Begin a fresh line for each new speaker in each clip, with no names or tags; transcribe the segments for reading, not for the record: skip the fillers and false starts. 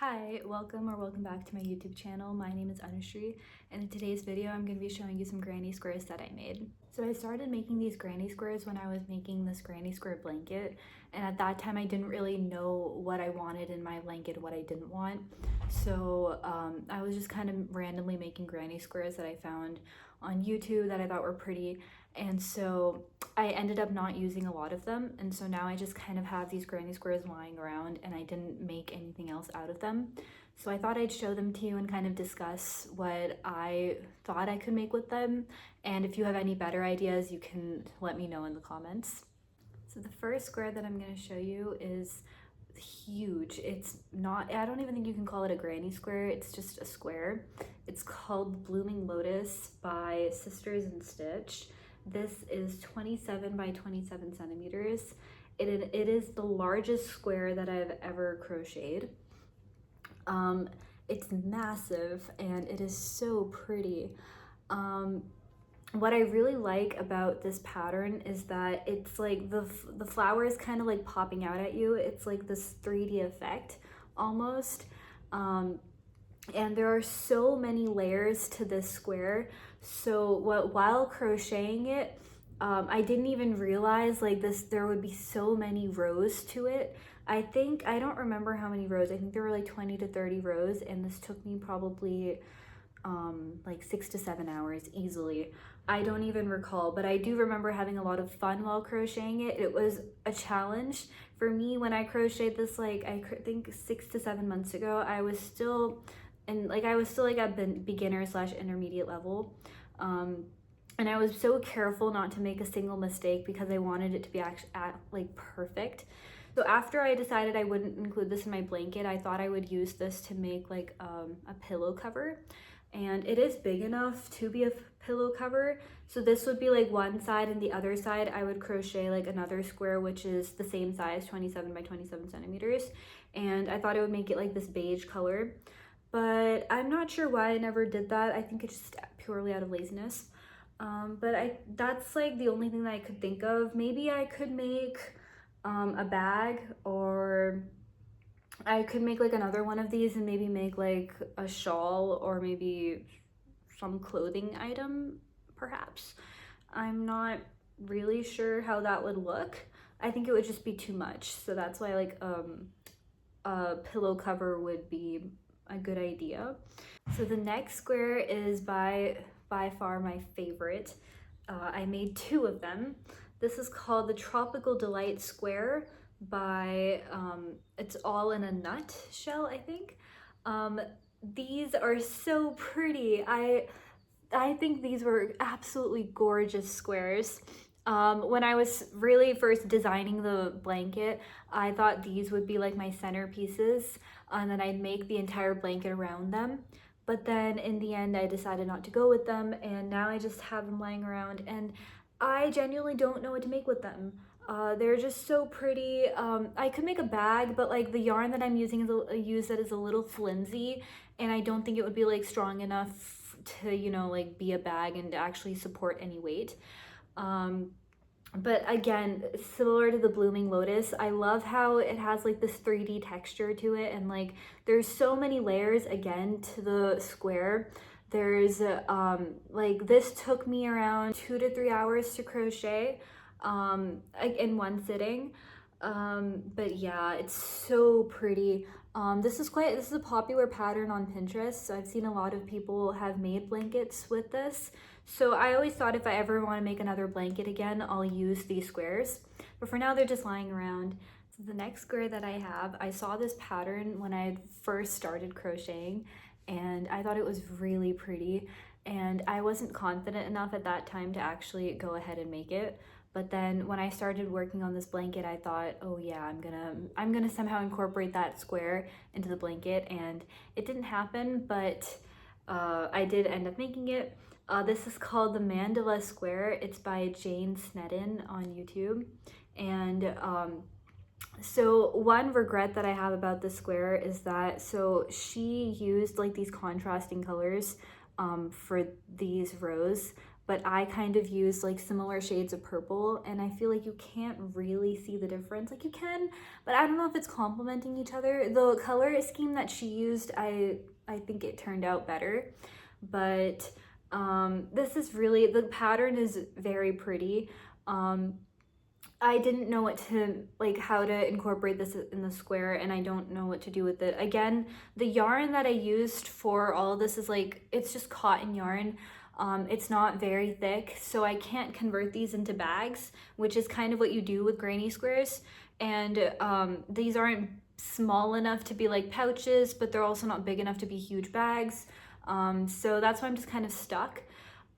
Hi, welcome back to my YouTube channel. My name is Anushree, and in today's video I'm going to be showing you some granny squares that I made. So I started making these granny squares when I was making this granny square blanket, and at that time I didn't really know what I wanted in my blanket, what I didn't want. So I was just kind of randomly making granny squares that I found on YouTube that I thought were pretty, and so I ended up not using a lot of them, and so now I just kind of have these granny squares lying around and I didn't make anything else out of them. So I thought I'd show them to you and kind of discuss what I thought I could make with them, and if you have any better ideas you can let me know in the comments. So the first square that I'm going to show you is huge. It's not, I don't even think you can call it a granny square, it's just a square. It's called Blooming Lotus by Sisters in Stitch. This is 27 by 27 centimeters. It is the largest square that I've ever crocheted. It's massive and it is so pretty. What I really like about this pattern is that it's like the flower is kind of like popping out at you. It's like this 3D effect almost. And there are so many layers to this square. So while crocheting it, I didn't even realize like there would be so many rows to it. I don't remember how many rows. I think there were like 20 to 30 rows, and this took me probably like 6 to 7 hours easily. I don't even recall, but I do remember having a lot of fun while crocheting it. It was a challenge for me when I crocheted this, like I think 6 to 7 months ago. I was still at beginner / intermediate level, and I was so careful not to make a single mistake because I wanted it to be like perfect. So after I decided I wouldn't include this in my blanket, I thought I would use this to make like a pillow cover. And it is big enough to be a pillow cover. So this would be like one side, and the other side I would crochet like another square, which is the same size, 27 by 27 centimeters. And I thought it would make it like this beige color, but I'm not sure why I never did that. I think it's just purely out of laziness. But that's like the only thing that I could think of. Maybe I could make a bag, or I could make like another one of these and maybe make like a shawl or maybe some clothing item, perhaps. I'm not really sure how that would look. I think it would just be too much. So that's why like a pillow cover would be a good idea. So the next square is by far my favorite. I made 2 of them. This is called the Tropical Delight Square by It's All in a Nut Shell, I think. These are so pretty. I think these were absolutely gorgeous squares. When I was really first designing the blanket, I thought these would be like my centerpieces, and then I'd make the entire blanket around them. But then in the end, I decided not to go with them, and now I just have them lying around, and I genuinely don't know what to make with them. They're just so pretty. I could make a bag, but like the yarn that I'm using is a little flimsy, and I don't think it would be like strong enough to, you know, like be a bag and to actually support any weight. But again, similar to the Blooming Lotus, I love how it has like this 3D texture to it, and like there's so many layers again to the square. There's like this took me around 2 to 3 hours to crochet in one sitting. But yeah, it's so pretty. This is a popular pattern on Pinterest, so I've seen a lot of people have made blankets with this. So I always thought if I ever want to make another blanket again, I'll use these squares. But for now, they're just lying around. So the next square that I have, I saw this pattern when I first started crocheting, and I thought it was really pretty. And I wasn't confident enough at that time to actually go ahead and make it. But then when I started working on this blanket, I thought, oh yeah, I'm gonna somehow incorporate that square into the blanket, and it didn't happen, but I did end up making it. This is called the Mandala Square. It's by Snedden on YouTube. And so one regret that I have about this square is that, so she used like these contrasting colors for these rows, but I kind of used like similar shades of purple, and I feel like you can't really see the difference. Like you can, but I don't know if it's complementing each other. The color scheme that she used, I think it turned out better, but this is really, the pattern is very pretty. I didn't know what to, like, how to incorporate this in the square, and I don't know what to do with it. Again, the yarn that I used for all of this is like, it's just cotton yarn. It's not very thick, so I can't convert these into bags, which is kind of what you do with granny squares. And these aren't small enough to be like pouches, but they're also not big enough to be huge bags. So that's why I'm just kind of stuck.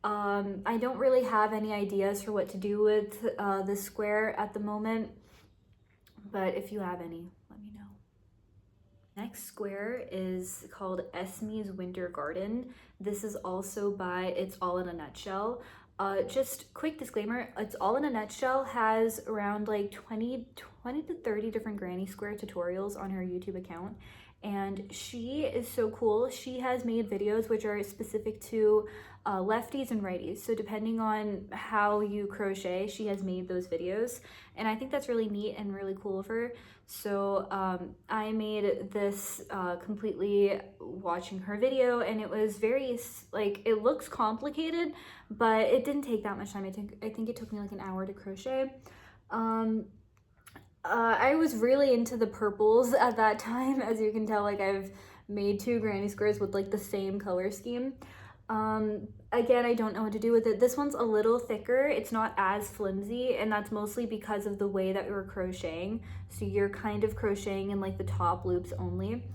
I don't really have any ideas for what to do with this square at the moment, but if you have any, let me know. Next square is called Esme's Winter Garden. This is also by It's All in a Nutshell. Just quick disclaimer, It's All in a Nutshell has around like 20 to 30 different granny square tutorials on her YouTube account. And she is so cool. She has made videos which are specific to lefties and righties. So depending on how you crochet, she has made those videos. And I think that's really neat and really cool of her. So I made this completely watching her video, and it was very, like, it looks complicated, but it didn't take that much time. I think it took me like an hour to crochet. I was really into the purples at that time. As you can tell, like, I've made 2 granny squares with like the same color scheme. Again, I don't know what to do with it. This one's a little thicker. It's not as flimsy, and that's mostly because of the way that we're crocheting. So you're kind of crocheting in like the top loops only.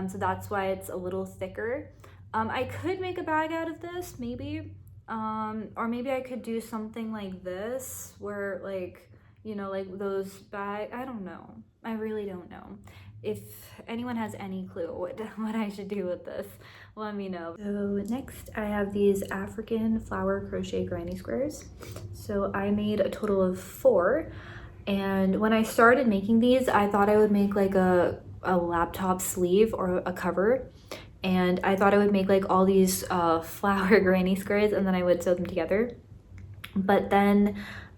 So that's why it's a little thicker. I could make a bag out of this, maybe. Or maybe I could do something like this where, like, you know, like those bag, I don't know. I really don't know. If anyone has any clue what I should do with this, let me know. So next I have these African flower crochet granny squares. So I made a total of 4. And when I started making these, I thought I would make like a laptop sleeve or a cover. And I thought I would make like all these flower granny squares, and then I would sew them together. But then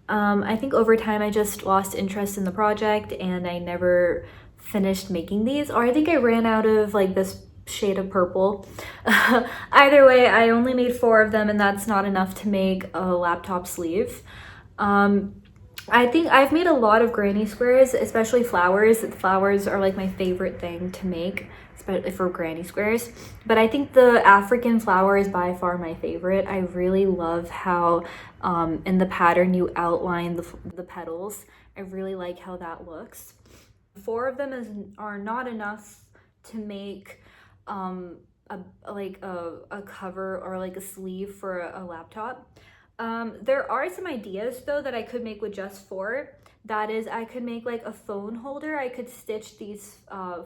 I think over time I just lost interest in the project, and I never finished making these, or I think I ran out of like this shade of purple. Either way, I only made 4 of them, and that's not enough to make a laptop sleeve. I think I've made a lot of granny squares, especially flowers. Flowers are like my favorite thing to make, especially for granny squares. But I think the African flower is by far my favorite. I really love how in the pattern you outline the petals. I really like how that looks. 4 of them are not enough to make a cover or like a sleeve for a laptop. There are some ideas though that I could make with just 4. That is, I could make like a phone holder. I could stitch these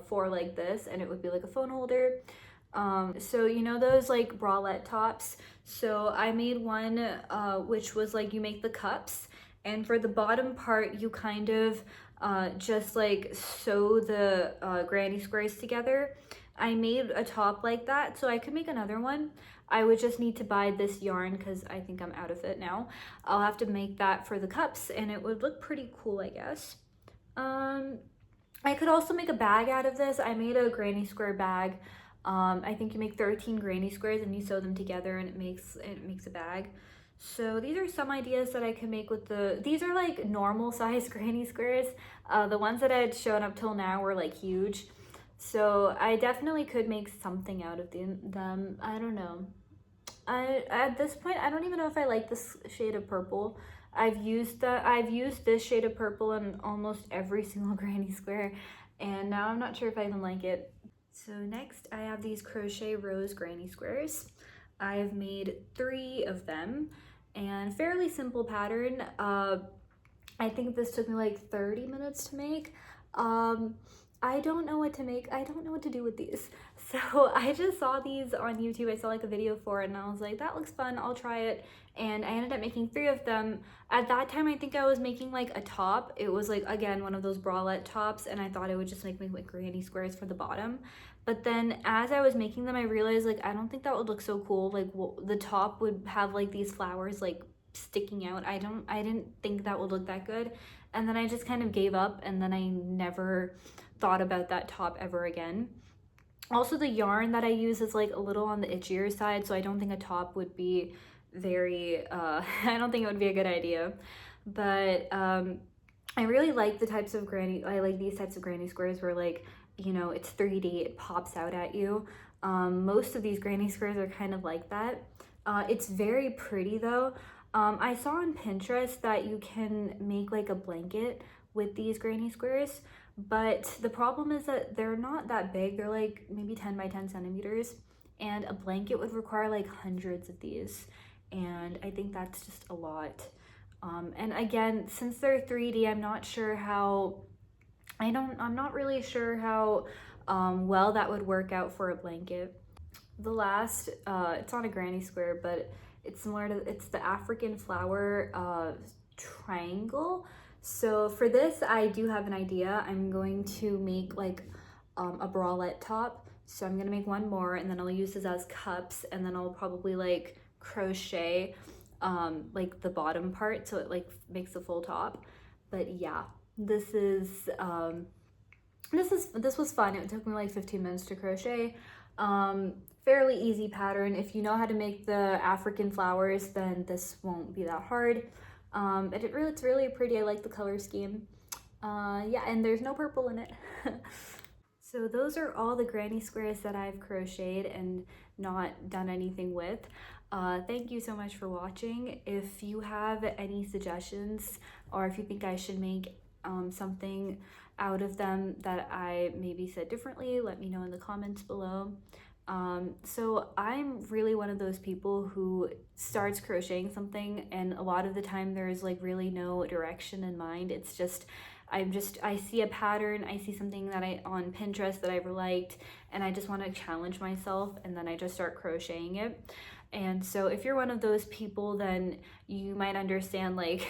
4 like this, and it would be like a phone holder. So you know those like bralette tops? So I made one which was like, you make the cups, and for the bottom part you kind of just like sew the granny squares together. I made a top like that, so I could make another one. I would just need to buy this yarn because I think I'm out of it now. I'll have to make that for the cups, and it would look pretty cool, I guess. I could also make a bag out of this. I made a granny square bag. I think you make 13 granny squares and you sew them together, and it makes a bag. So these are some ideas that I can make with these are like normal size granny squares. The ones that I had shown up till now were like huge. So I definitely could make something out of them. I don't know. At this point, I don't even know if I like this shade of purple. I've used this shade of purple in almost every single granny square, and now I'm not sure if I even like it. So next I have these crochet rose granny squares. I've made 3 of them, and fairly simple pattern. I think this took me like 30 minutes to make. I don't know what to make. I don't know what to do with these. So I just saw these on YouTube. I saw like a video for it and I was like, that looks fun, I'll try it. And I ended up making 3 of them. At that time, I think I was making like a top. It was like, again, one of those bralette tops, and I thought it would just make like granny squares for the bottom. But then as I was making them, I realized like, I don't think that would look so cool. Like the top would have like these flowers like sticking out. I didn't think that would look that good. And then I just kind of gave up, and then I never thought about that top ever again. Also, the yarn that I use is like a little on the itchier side, so I don't think a top would be very, I don't think it would be a good idea. But I really like the types of I like these types of granny squares where like, you know, it's 3D, it pops out at you. Most of these granny squares are kind of like that. It's very pretty though. I saw on Pinterest that you can make like a blanket with these granny squares, but the problem is that they're not that big. They're like maybe 10 by 10 centimeters, and a blanket would require like hundreds of these, and I think that's just a lot. And again, since they're 3D, I'm not sure how, I'm not really sure how well that would work out for a blanket. The last, it's not a granny square, but it's similar to, it's the African flower triangle. So for this, I do have an idea. I'm going to make like a bralette top. So I'm gonna make one more, and then I'll use this as cups, and then I'll probably like crochet like the bottom part so it like makes the full top. But yeah, this was fun. It took me like 15 minutes to crochet. Fairly easy pattern. If you know how to make the African flowers, then this won't be that hard. But it's really pretty. I like the color scheme. Yeah, and there's no purple in it. So those are all the granny squares that I've crocheted and not done anything with. Thank you so much for watching. If you have any suggestions, or if you think I should make something out of them that I maybe said differently, let me know in the comments below. So I'm really one of those people who starts crocheting something, and a lot of the time there's like really no direction in mind. It's just I see a pattern, I see something that on Pinterest that I've liked, and I just want to challenge myself, and then I just start crocheting it. And so if you're one of those people, then you might understand like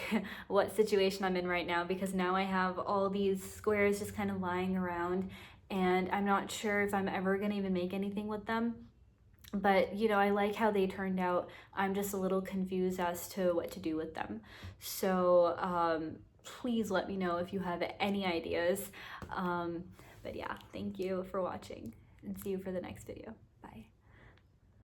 what situation I'm in right now, because now I have all these squares just kind of lying around, and I'm not sure if I'm ever gonna even make anything with them. But you know, I like how they turned out. I'm just a little confused as to what to do with them. So please let me know if you have any ideas. But yeah, thank you for watching, and see you for the next video.